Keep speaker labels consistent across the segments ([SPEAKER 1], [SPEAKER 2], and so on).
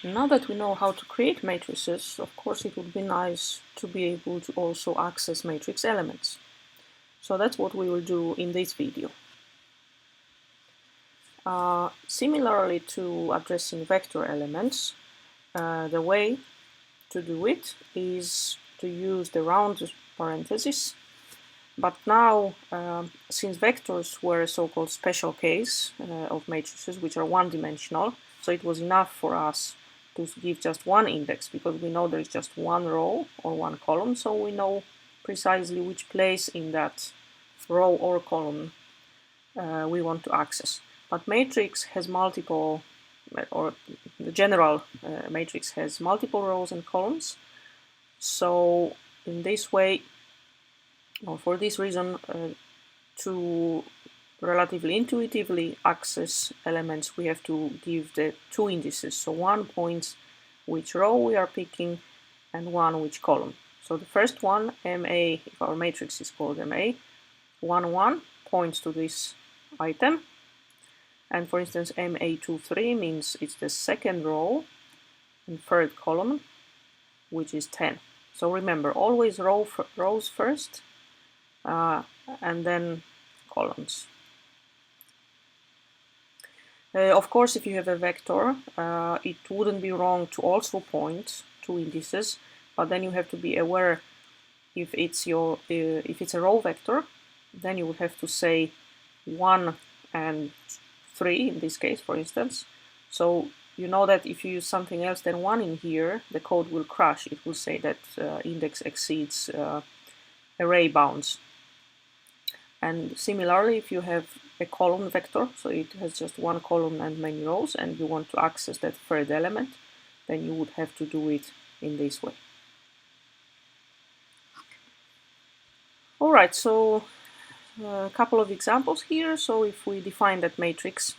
[SPEAKER 1] Now that we know how to create matrices, of course it would be nice to be able to also access matrix elements. So that's what we will do in this video. Similarly to addressing vector elements, the way to do it is to use the round parentheses. But now, since vectors were a so-called special case of matrices, which are one-dimensional, so it was enough for us to give just one index, because we know there is just one row or one column, so we know precisely which place in that row or column we want to access. But matrix has multiple, or the general matrix has multiple rows and columns, so in this way, or for this reason, to relatively intuitively access elements, we have to give the two indices. So one points which row we are picking and one which column. So the first one, MA, if our matrix is called MA, 1, 1 points to this item. And for instance, MA23 means it's the second row and third column, which is 10. So remember, always rows first, and then columns. Of course, if you have a vector, it wouldn't be wrong to also point two indices, but then you have to be aware if it's a row vector, then you would have to say 1 and 3 in this case, for instance. So you know that if you use something else than 1 in here, the code will crash. It will say that index exceeds array bounds. And similarly, if you have a column vector, so it has just one column and many rows, and you want to access that third element, then you would have to do it in this way. All right, so a couple of examples here. So if we define that matrix,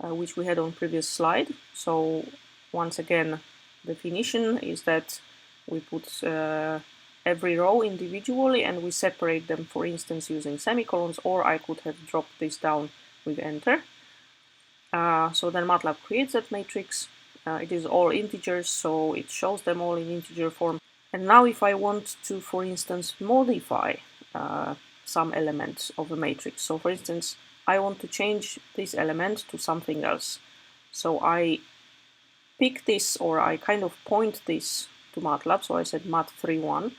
[SPEAKER 1] which we had on previous slide, so once again, definition is that we put every row individually and we separate them, for instance, using semicolons, or I could have dropped this down with enter. So then Matlab creates that matrix. It is all integers, so it shows them all in integer form. And now if I want to, for instance, modify some elements of a matrix, so for instance, I want to change this element to something else. So I pick this, or I kind of point this to Matlab, so I said mat31,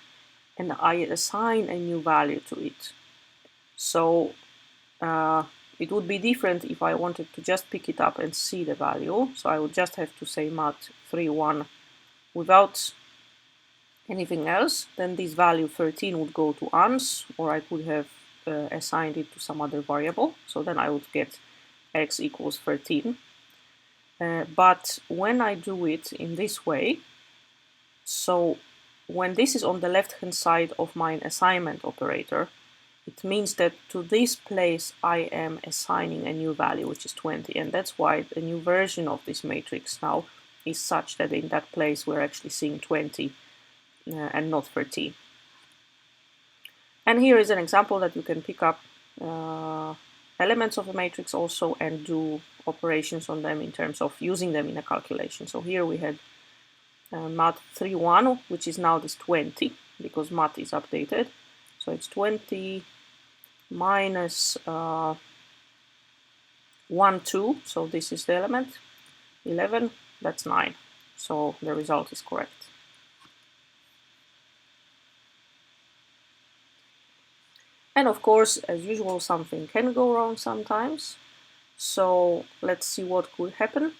[SPEAKER 1] and I assign a new value to it. So it would be different if I wanted to just pick it up and see the value. So I would just have to say mat31 without anything else. Then this value 13 would go to ans, or I could have assigned it to some other variable. So then I would get x equals 13. But when I do it in this way, so when this is on the left-hand side of my assignment operator, it means that to this place I am assigning a new value, which is 20. And that's why the new version of this matrix now is such that in that place we're actually seeing 20 and not 13. And here is an example that you can pick up elements of a matrix also and do operations on them in terms of using them in a calculation. So here we had mat31, which is now this 20, because mat is updated. So it's 20 minus 1, 2, so this is the element, 11, that's 9. So the result is correct. And of course, as usual, something can go wrong sometimes. So let's see what could happen.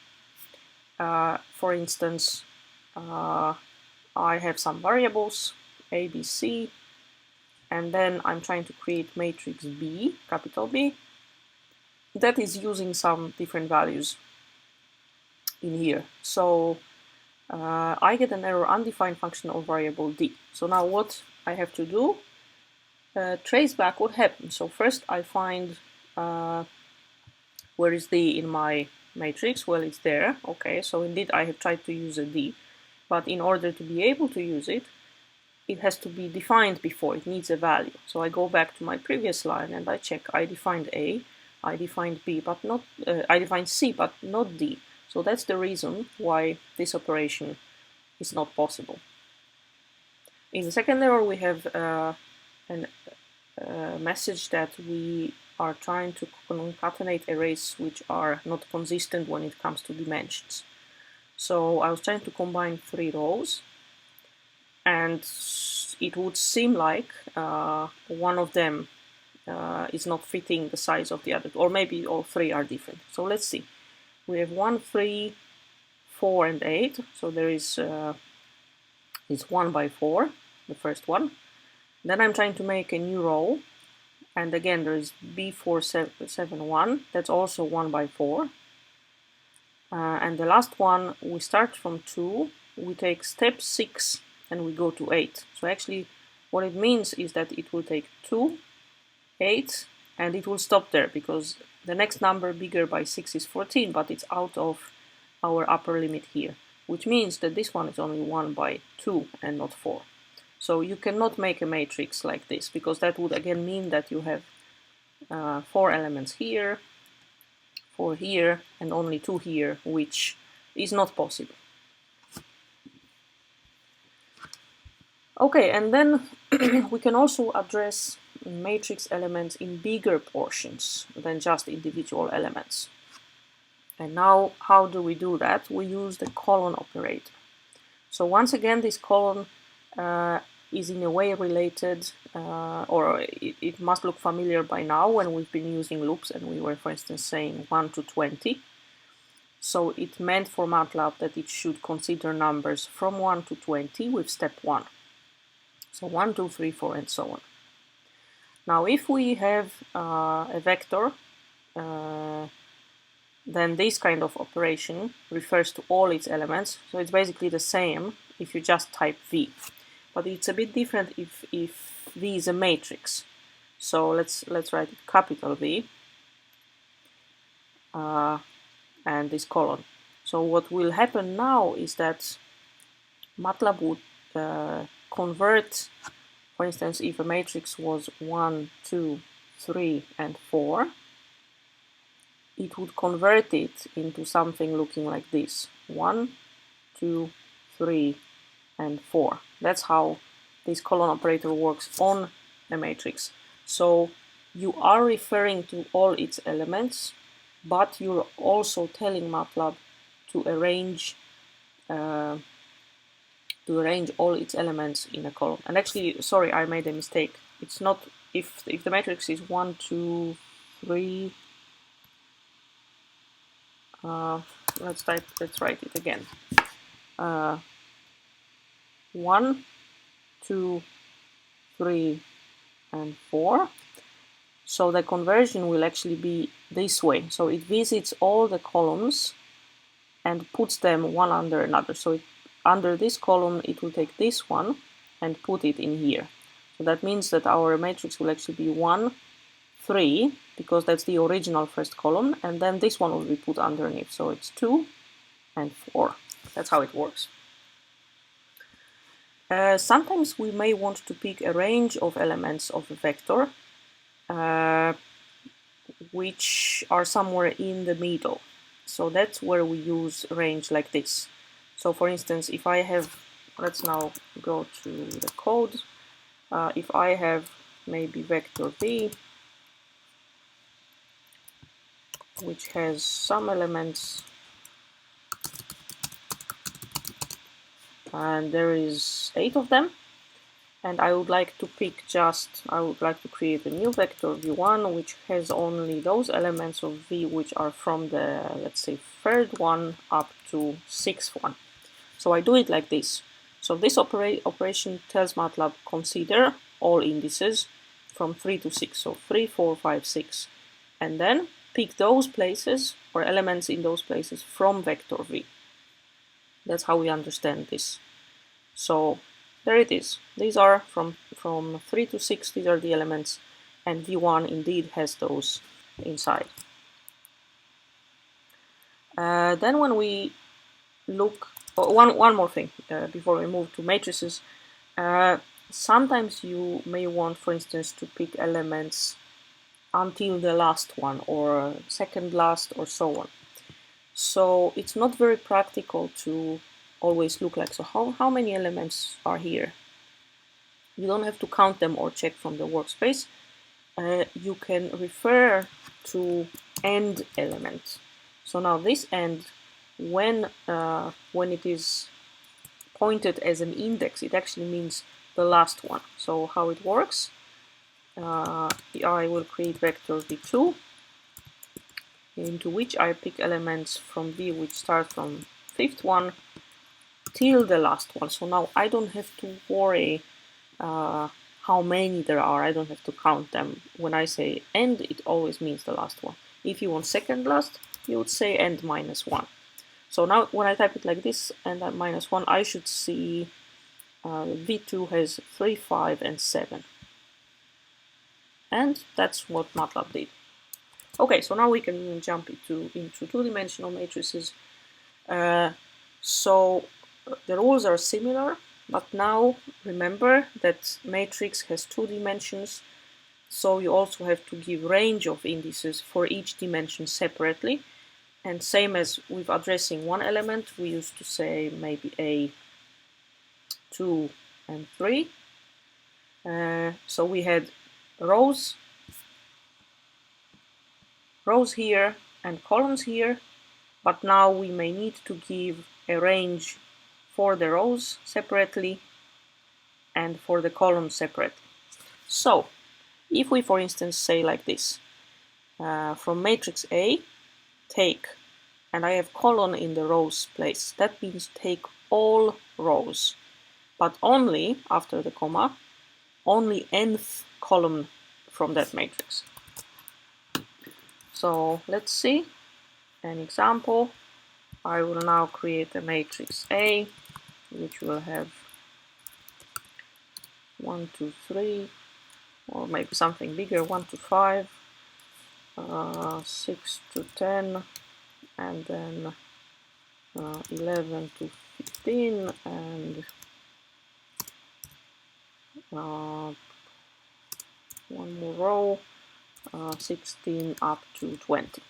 [SPEAKER 1] For instance, I have some variables, A, B, C, and then I'm trying to create matrix B, capital B, that is using some different values in here. So I get an error, undefined function of variable D. So now what I have to do, trace back what happened. So first I find where is D in my matrix? Well, it's there. Okay, so indeed I have tried to use a D, but in order to be able to use it, it has to be defined before, it needs a value. So I go back to my previous line and I check, I defined A, I defined B, but not, I defined C, but not D. So that's the reason why this operation is not possible. In the second error, we have a message that we are trying to concatenate arrays which are not consistent when it comes to dimensions. So I was trying to combine 3 rows, and it would seem like one of them is not fitting the size of the other, or maybe all 3 are different. So let's see. We have 1, 3, 4, and 8. So there is it's 1 by 4, the first one. Then I'm trying to make a new row, and again there is B471. That's also 1 by 4. And the last one, we start from 2, we take step 6, and we go to 8. So actually, what it means is that it will take 2, 8, and it will stop there, because the next number bigger by 6 is 14, but it's out of our upper limit here, which means that this one is only 1 by 2 and not 4. So you cannot make a matrix like this, because that would again mean that you have 4 elements here, 4 here, and only 2 here, which is not possible. Okay, and then we can also address matrix elements in bigger portions than just individual elements. And now, how do we do that? We use the colon operator. So once again, this colon is in a way related, or it must look familiar by now when we've been using loops and we were, for instance, saying 1 to 20. So it meant for Matlab that it should consider numbers from 1 to 20 with step 1. So 1, 2, 3, 4, and so on. Now, if we have a vector, then this kind of operation refers to all its elements. So it's basically the same if you just type V. But it's a bit different if V is a matrix. So let's write it capital V and this colon. So what will happen now is that Matlab would convert, for instance, if a matrix was 1, 2, 3, and 4, it would convert it into something looking like this: 1, 2, 3, and 4. That's how this colon operator works on a matrix. So you are referring to all its elements, but you're also telling Matlab to arrange all its elements in a column. And actually, sorry, I made a mistake. It's not if the matrix is 1, 2, 3. Let's write it again. 1, 2, 3, and 4. So the conversion will actually be this way. So it visits all the columns and puts them one under another. So under this column, it will take this one and put it in here. So that means that our matrix will actually be 1, 3, because that's the original first column, and then this one will be put underneath. So it's 2 and 4. That's how it works. Sometimes we may want to pick a range of elements of a vector which are somewhere in the middle. So that's where we use range like this. So for instance, if I have, let's now go to the code. If I have maybe vector v, which has some elements, and there is 8 of them, and I would like to create a new vector v1 which has only those elements of v which are from the, let's say, 3rd one up to 6th one. So I do it like this. So this operation tells Matlab consider all indices from 3 to 6, so 3, 4, 5, 6, and then pick those places or elements in those places from vector v. That's how we understand this. So there it is. These are from 3 to 6, these are the elements, and v1 indeed has those inside. Then when we look, one more thing before we move to matrices. Sometimes you may want, for instance, to pick elements until the last one, or second last, or so on. So it's not very practical to always look like, so how many elements are here? You don't have to count them or check from the workspace. You can refer to end element. So now this end, when it is pointed as an index, it actually means the last one. So how it works, I will create vector v2, into which I pick elements from v which start from fifth one till the last one. So now I don't have to worry how many there are. I don't have to count them. When I say end, it always means the last one. If you want second last, you would say end minus 1. So now when I type it like this, and at minus 1, I should see v2 has 3, 5, and 7. And that's what Matlab did. Okay, so now we can jump into two-dimensional matrices. So the rules are similar, but now remember that matrix has 2 dimensions, so you also have to give range of indices for each dimension separately. And same as with addressing one element, we used to say maybe A, 2, and 3. So we had rows here and columns here, but now we may need to give a range for the rows separately and for the columns separately. So if we, for instance, say like this, from matrix A, take, and I have colon in the rows place, that means take all rows, but only, after the comma, only nth column from that matrix. So let's see an example. I will now create a matrix A, which will have 1, 2, 3, or maybe something bigger, 1 to 5, 6 to 10, and then 11 to 15, and one more row, 16 up to 20.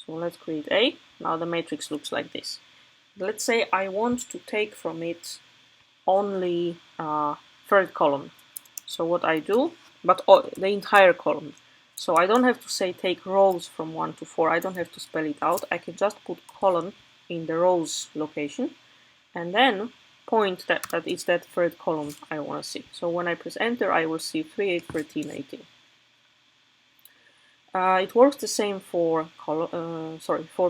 [SPEAKER 1] So let's create A. Now the matrix looks like this. Let's say I want to take from it only third column. So what I do, but the entire column. So I don't have to say take rows from 1 to 4. I don't have to spell it out. I can just put column in the rows location and then point that it's that third column I want to see. So when I press enter, I will see 3, 8, 13, 18. It works the same for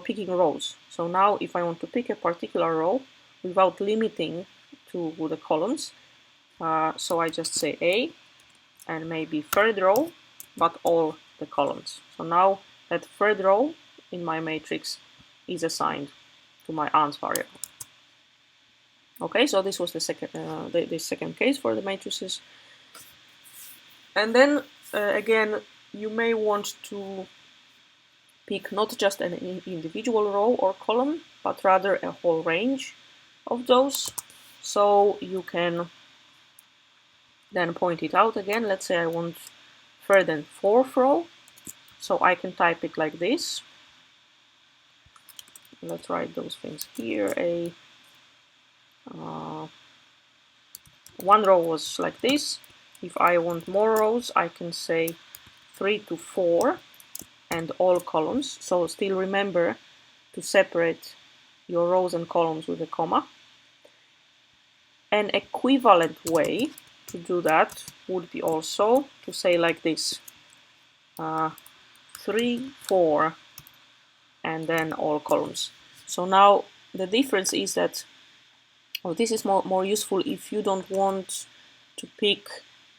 [SPEAKER 1] picking rows. So now if I want to pick a particular row without limiting to the columns, so I just say A and maybe third row, but all the columns. So now that third row in my matrix is assigned to my ans variable. Okay, so this was the second case for the matrices. And then again, you may want to pick not just an individual row or column, but rather a whole range of those. So you can then point it out again. Let's say I want third and fourth row. So I can type it like this. Let's write those things here. One row was like this. If I want more rows, I can say 3 to 4 and all columns. So still remember to separate your rows and columns with a comma. An equivalent way to do that would be also to say like this, 3, 4, and then all columns. So now the difference is that, this is more useful if you don't want to pick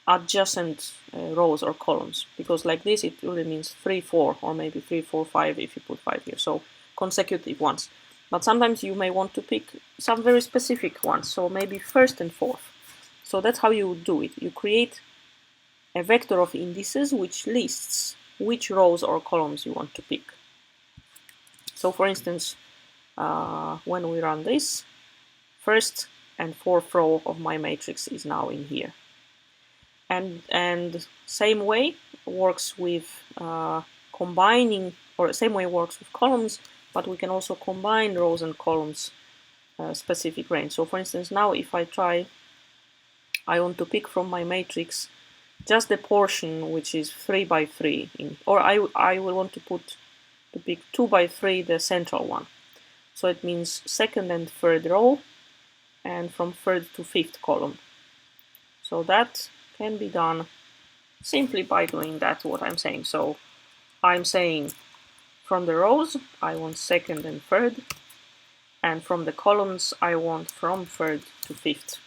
[SPEAKER 1] adjacent rows or columns, because like this it really means 3, 4, or maybe 3, 4, 5 if you put 5 here, so consecutive ones. But sometimes you may want to pick some very specific ones, so maybe first and fourth. So that's how you would do it. You create a vector of indices which lists which rows or columns you want to pick. So for instance, when we run this, first and fourth row of my matrix is now in here. And same way works with combining, or same way works with columns. but we can also combine rows and columns specific range. So for instance, now if I want to pick from my matrix just the portion which is 3 by 3, or I will want to pick 2 by 3, the central one. So it means second and third row, and from third to fifth column. So that can be done simply by doing that, what I'm saying. So I'm saying from the rows, I want second and third, and from the columns, I want from third to fifth.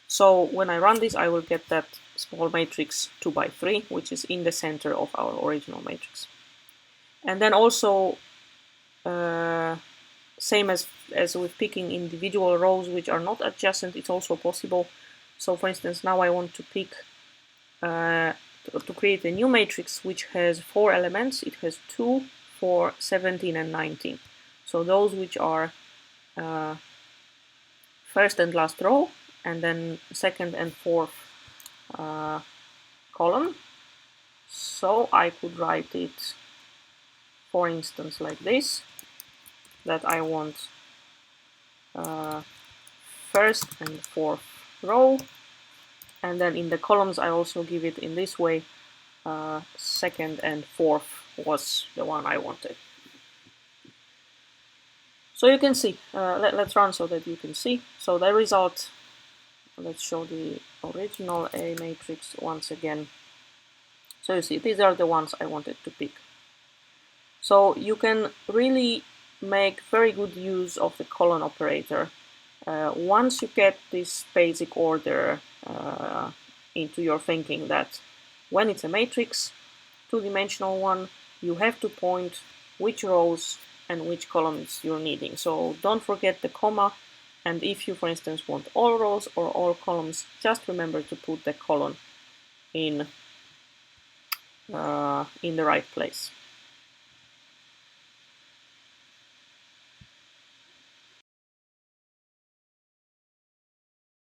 [SPEAKER 1] So when I run this, I will get that small matrix 2 by 3, which is in the center of our original matrix. And then also, same as with picking individual rows which are not adjacent, it's also possible. So for instance, now I want to pick, to create a new matrix which has 4 elements. It has 2, 4, 17, and 19. So those which are first and last row, and then second and fourth column. So I could write it, for instance, like this, that I want first and fourth row, and then in the columns I also give it in this way, second and fourth was the one I wanted. So you can see, let's run so that you can see. So the result, let's show the original A matrix once again. So you see, these are the ones I wanted to pick. So you can really make very good use of the colon operator. Once you get this basic order into your thinking, that when it's a matrix, two-dimensional one, you have to point which rows and which columns you're needing. So don't forget the comma, and if you, for instance, want all rows or all columns, just remember to put the colon in the right place.